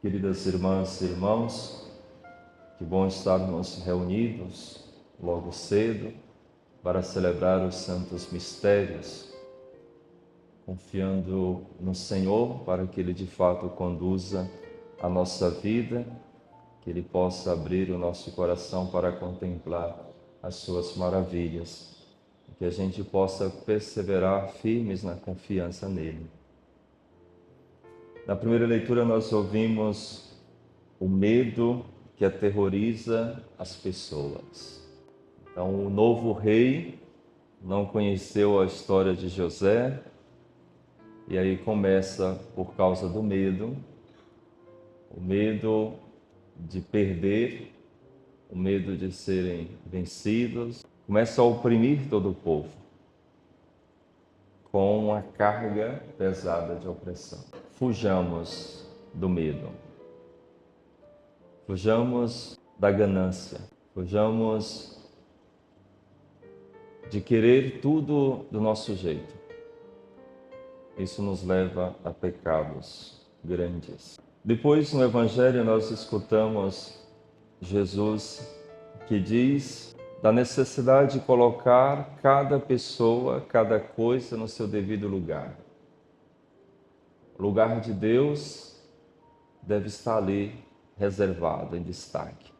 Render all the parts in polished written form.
Queridas irmãs e irmãos, que bom estarmos reunidos logo cedo para celebrar os santos mistérios, confiando no Senhor para que Ele de fato conduza a nossa vida, que Ele possa abrir o nosso coração para contemplar as suas maravilhas, que a gente possa perseverar firmes na confiança nele. Na primeira leitura nós ouvimos o medo que aterroriza as pessoas. Então o novo rei não conheceu a história de José e aí começa por causa do medo, o medo de perder, o medo de serem vencidos, começa a oprimir todo o povo com uma carga pesada de opressão. Fujamos do medo. Fujamos da ganância. Fujamos de querer tudo do nosso jeito. Isso nos leva a pecados grandes. Depois, no Evangelho, nós escutamos Jesus que diz da necessidade de colocar cada pessoa, cada coisa no seu devido lugar. O lugar de Deus deve estar ali, reservado, em destaque.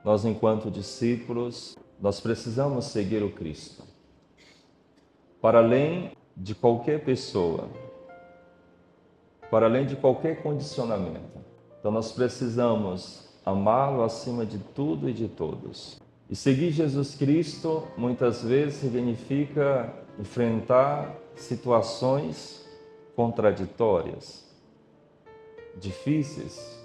Nós, enquanto discípulos, nós precisamos seguir o Cristo. Para além de qualquer pessoa, para além de qualquer condicionamento. Então nós precisamos amá-lo acima de tudo e de todos. E seguir Jesus Cristo muitas vezes significa enfrentar situações contraditórias, difíceis,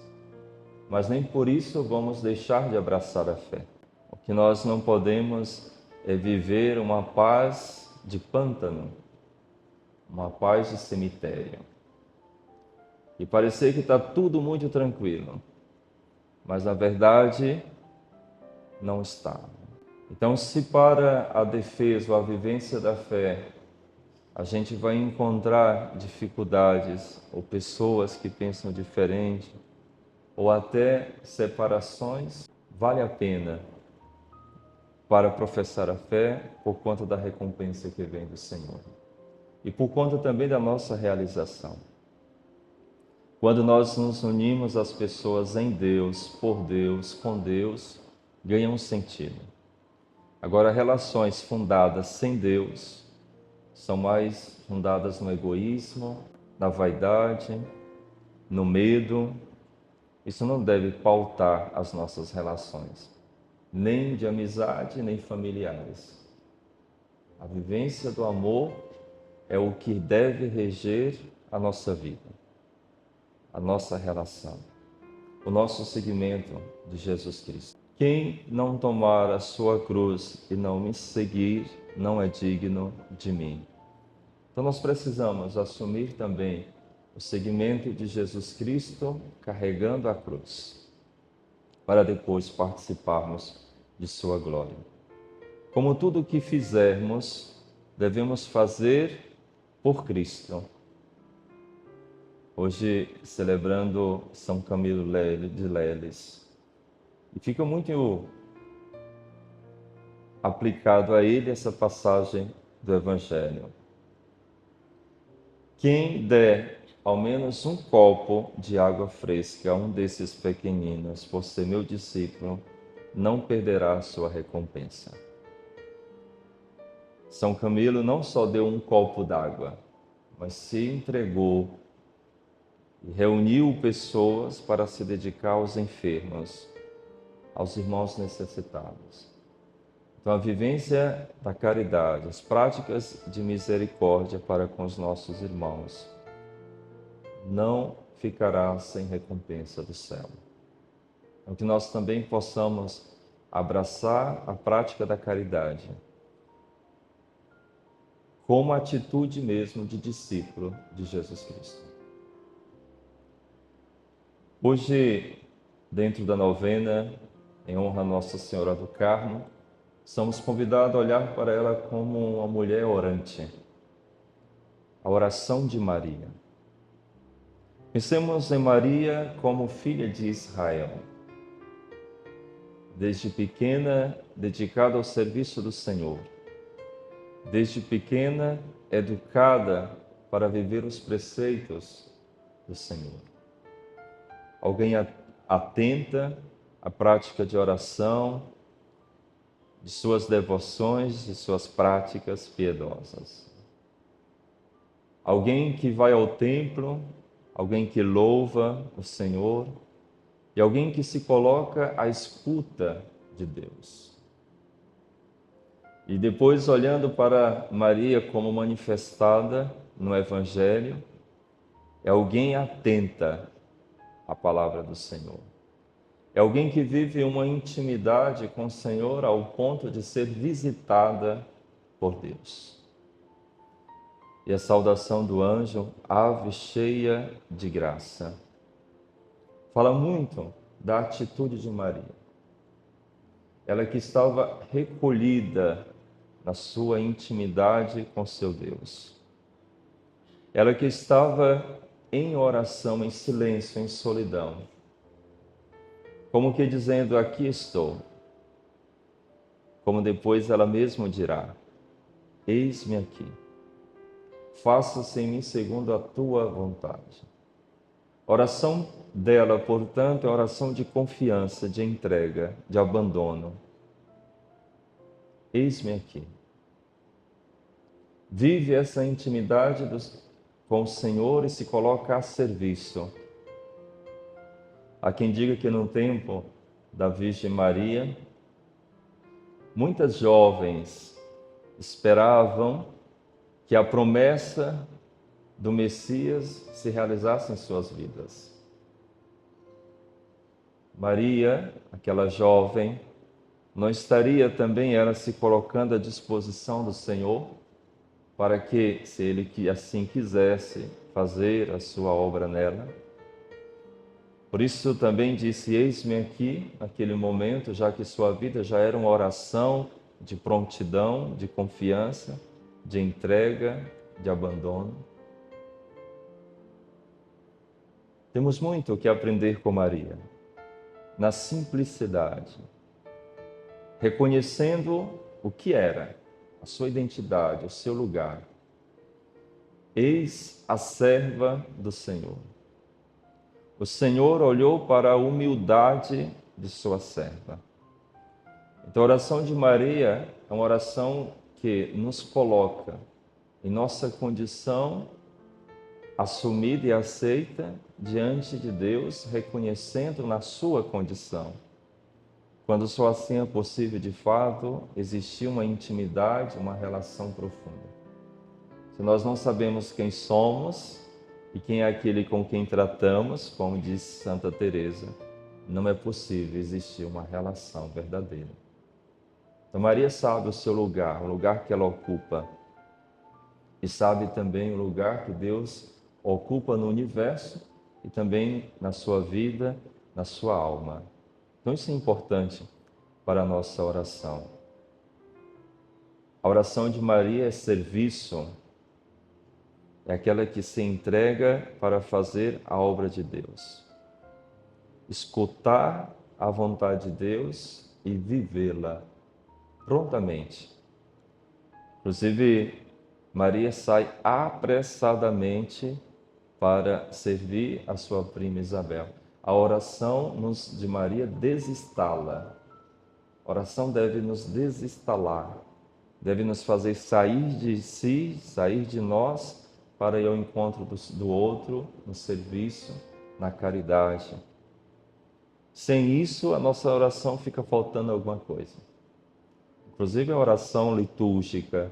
mas nem por isso vamos deixar de abraçar a fé. O que nós não podemos é viver uma paz de pântano, uma paz de cemitério. E parecer que está tudo muito tranquilo, mas na verdade não está. Então, se para a defesa ou a vivência da fé a gente vai encontrar dificuldades ou pessoas que pensam diferente, ou até separações, vale a pena para professar a fé por conta da recompensa que vem do Senhor. E por conta também da nossa realização. Quando nós nos unimos às pessoas em Deus, por Deus, com Deus, ganham um sentido. Agora, relações fundadas sem Deus são mais fundadas no egoísmo, na vaidade, no medo. Isso não deve pautar as nossas relações, nem de amizade, nem familiares. A vivência do amor é o que deve reger a nossa vida, a nossa relação, o nosso seguimento de Jesus Cristo. Quem não tomar a sua cruz e não me seguir, não é digno de mim. Então nós precisamos assumir também o seguimento de Jesus Cristo carregando a cruz, para depois participarmos de sua glória. Como tudo o que fizermos, devemos fazer por Cristo. Hoje, celebrando São Camilo de Leles, e fica muito aplicado a ele essa passagem do Evangelho. Quem der ao menos um copo de água fresca a um desses pequeninos, por ser meu discípulo, não perderá a sua recompensa. São Camilo não só deu um copo d'água, mas se entregou e reuniu pessoas para se dedicar aos enfermos, aos irmãos necessitados. Então, a vivência da caridade, as práticas de misericórdia para com os nossos irmãos, não ficará sem recompensa do céu. Então, que nós também possamos abraçar a prática da caridade como atitude mesmo de discípulo de Jesus Cristo. Hoje, dentro da novena, em honra a Nossa Senhora do Carmo, somos convidados a olhar para ela como uma mulher orante, a oração de Maria. Pensemos em Maria como filha de Israel. Desde pequena, dedicada ao serviço do Senhor. Desde pequena, educada para viver os preceitos do Senhor. Alguém atenta à prática de oração, de suas devoções, de suas práticas piedosas. Alguém que vai ao templo, alguém que louva o Senhor e alguém que se coloca à escuta de Deus. E depois, olhando para Maria como manifestada no Evangelho, é alguém atenta à palavra do Senhor. É alguém que vive uma intimidade com o Senhor ao ponto de ser visitada por Deus. E a saudação do anjo, ave cheia de graça, fala muito da atitude de Maria. Ela que estava recolhida na sua intimidade com seu Deus. Ela que estava em oração, em silêncio, em solidão. Como que dizendo, aqui estou. Como depois ela mesma dirá, eis-me aqui. Faça-se em mim segundo a tua vontade. A oração dela, portanto, é oração de confiança, de entrega, de abandono. Eis-me aqui. Vive essa intimidade com o Senhor e se coloca a serviço. Há quem diga que no tempo da Virgem Maria, muitas jovens esperavam que a promessa do Messias se realizasse em suas vidas. Maria, aquela jovem, não estaria também ela se colocando à disposição do Senhor para que, se Ele assim quisesse, fazer a sua obra nela? Por isso também disse, eis-me aqui, naquele momento, já que sua vida já era uma oração de prontidão, de confiança, de entrega, de abandono. Temos muito o que aprender com Maria, na simplicidade, reconhecendo o que era, a sua identidade, o seu lugar. Eis a serva do Senhor. O Senhor olhou para a humildade de sua serva. Então, a oração de Maria é uma oração que nos coloca em nossa condição assumida e aceita diante de Deus, reconhecendo na sua condição. Quando só assim é possível, de fato, existir uma intimidade, uma relação profunda. Se nós não sabemos quem somos e quem é aquele com quem tratamos, como diz Santa Teresa, não é possível existir uma relação verdadeira. Então Maria sabe o seu lugar, o lugar que ela ocupa, e sabe também o lugar que Deus ocupa no universo e também na sua vida, na sua alma. Então isso é importante para a nossa oração. A oração de Maria é serviço, é aquela que se entrega para fazer a obra de Deus. Escutar a vontade de Deus e vivê-la prontamente. Inclusive, Maria sai apressadamente para servir a sua prima Isabel. A oração de Maria desinstala. A oração deve nos desinstalar, deve nos fazer sair de si, sair de nós, para ir ao encontro do outro, no serviço, na caridade. Sem isso, a nossa oração fica faltando alguma coisa. Inclusive a oração litúrgica,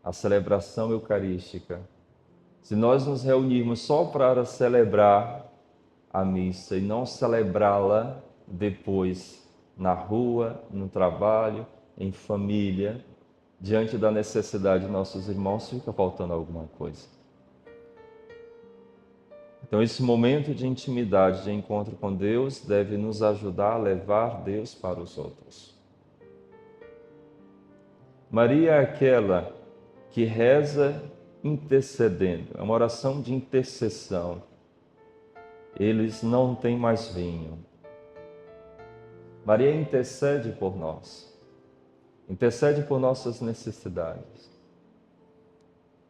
a celebração eucarística. Se nós nos reunirmos só para celebrar a missa e não celebrá-la depois na rua, no trabalho, em família, diante da necessidade de nossos irmãos, fica faltando alguma coisa. Então, esse momento de intimidade, de encontro com Deus, deve nos ajudar a levar Deus para os outros. Maria é aquela que reza intercedendo, é uma oração de intercessão. eles não têm mais vinho. Maria intercede por nós, intercede por nossas necessidades,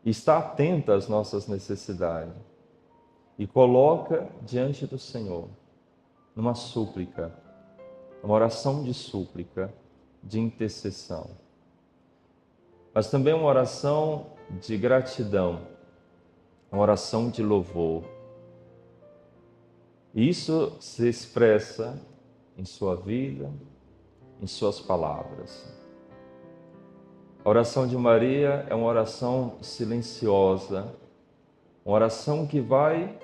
está atenta às nossas necessidades e coloca diante do Senhor, numa súplica, uma oração de súplica, de intercessão, mas também uma oração de gratidão, uma oração de louvor. E isso se expressa em sua vida, em suas palavras. A oração de Maria é uma oração silenciosa, uma oração que vai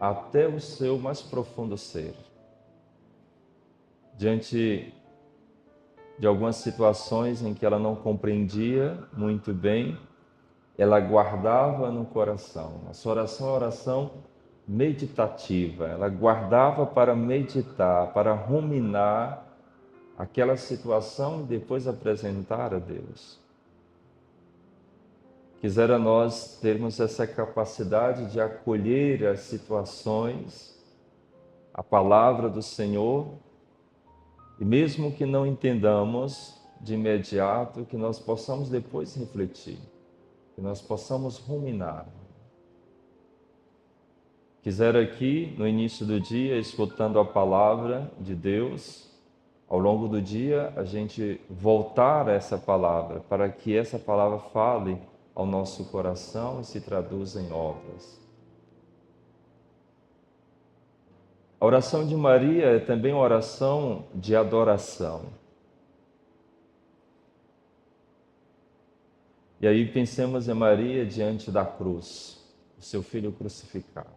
até o seu mais profundo ser. Diante de algumas situações em que ela não compreendia muito bem, ela guardava no coração. A sua oração é uma oração meditativa. Ela guardava para meditar, para ruminar aquela situação e depois apresentar a Deus. Quisera nós termos essa capacidade de acolher as situações, a palavra do Senhor, e mesmo que não entendamos de imediato, que nós possamos depois refletir, que nós possamos ruminar. Quisera aqui, no início do dia, escutando a palavra de Deus, ao longo do dia, a gente voltar a essa palavra, para que essa palavra fale ao nosso coração e se traduza em obras. A oração de Maria é também uma oração de adoração. E aí pensemos em Maria diante da cruz, o seu filho crucificado.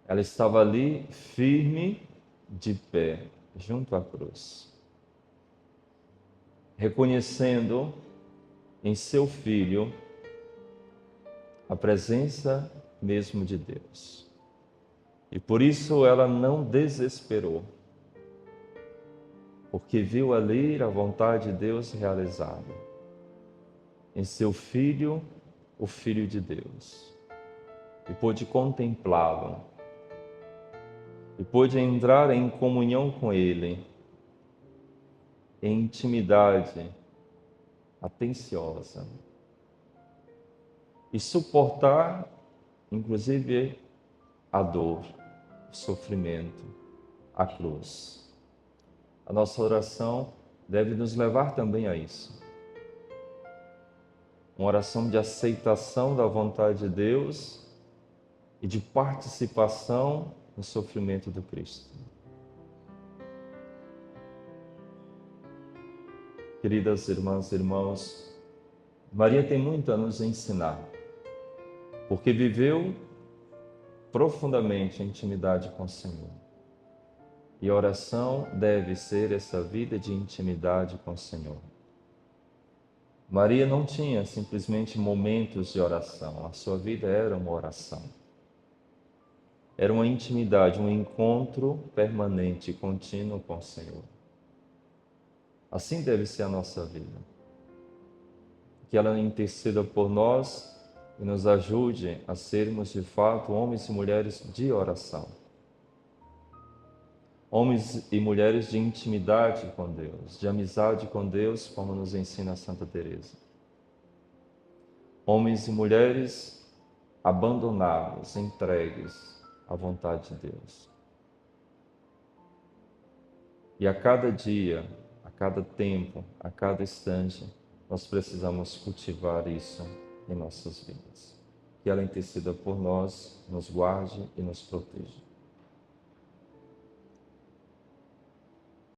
Ela estava ali firme, de pé, junto à cruz, reconhecendo em seu filho a presença mesmo de Deus. E por isso ela não desesperou, porque viu ali a vontade de Deus realizada em seu filho, o Filho de Deus, e pôde contemplá-lo, e pôde entrar em comunhão com ele, em intimidade atenciosa, e suportar, inclusive, a dor, o sofrimento, a cruz. A nossa oração deve nos levar também a isso. Uma oração de aceitação da vontade de Deus e de participação no sofrimento do Cristo. Queridas irmãs e irmãos, Maria tem muito a nos ensinar, porque viveu profundamente a intimidade com o Senhor. E a oração deve ser essa vida de intimidade com o Senhor. Maria não tinha simplesmente momentos de oração, a sua vida era uma oração. Era uma intimidade, um encontro permanente, contínuo com o Senhor. Assim deve ser a nossa vida. Que ela interceda por nós e nos ajude a sermos de fato homens e mulheres de oração. Homens e mulheres de intimidade com Deus, de amizade com Deus, como nos ensina Santa Teresa. Homens e mulheres abandonados, entregues à vontade de Deus. E a cada dia, a cada tempo, a cada instante, nós precisamos cultivar isso em nossas vidas. Que ela interceda por nós, nos guarde e nos proteja.